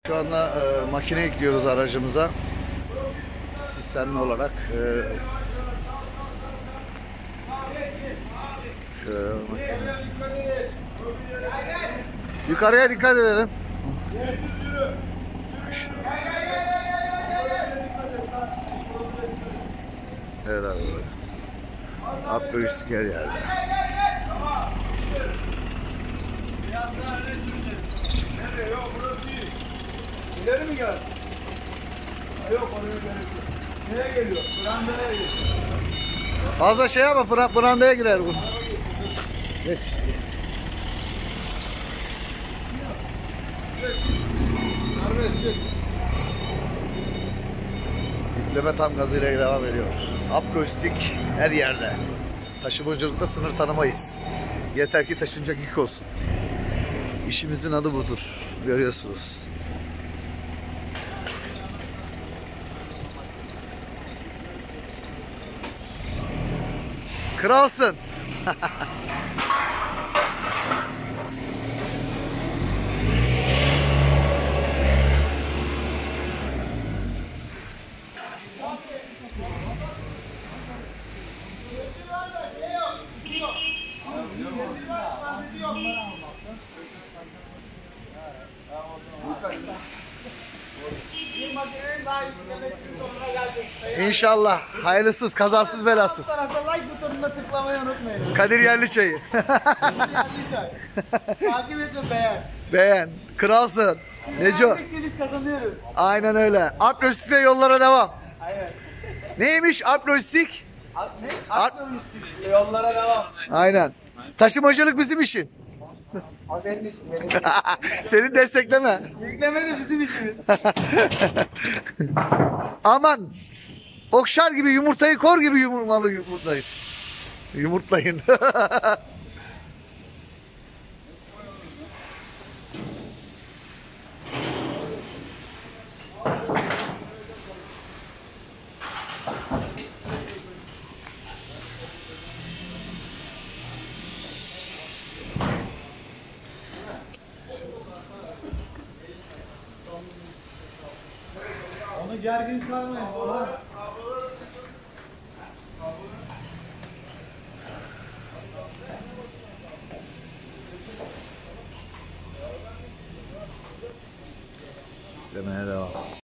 Şu anda makine ekliyoruz aracımıza. Sistemli olarak. Şöyle makine. Yukarıya dikkat edelim. Evet abi. Upgrade her yerde. Yok burası iyi. İleri mi geldi? Yok oraya gerek yok. Neye geliyor? Brandaya geliyor. Fazla şey yapma, brandaya girer bu. Geç. Yükleme tam gazıyla devam ediyoruz. Aproistik her yerde. Taşımacılıkta sınır tanımayız. Yeter ki taşınacak yük olsun. İşimizin adı budur. Görüyorsunuz. Kralsın. İnşallah. Hayırlısız, kazasız, belasız. Tarafta like butonuna tıklamayı unutmayın. Kadir Yerliçay'ı. Takip et ve beğen. Beğen. Kralsın. Neco. Biz kazanıyoruz. Aynen öyle. Alp Lojistik'le yollara devam. Aynen. Neymiş Alp Lojistik? Ne? Aklımızdık. Yollara devam. Aynen. Taşımacılık bizim işin. O senin işin. Benim. Senin destekleme. Yükleme de bizim işimiz. Aman. Okşar gibi yumurtayı kor gibi yumurtlayın. Yumurtlayın. Onu gergin sarmayın. Demeye devam.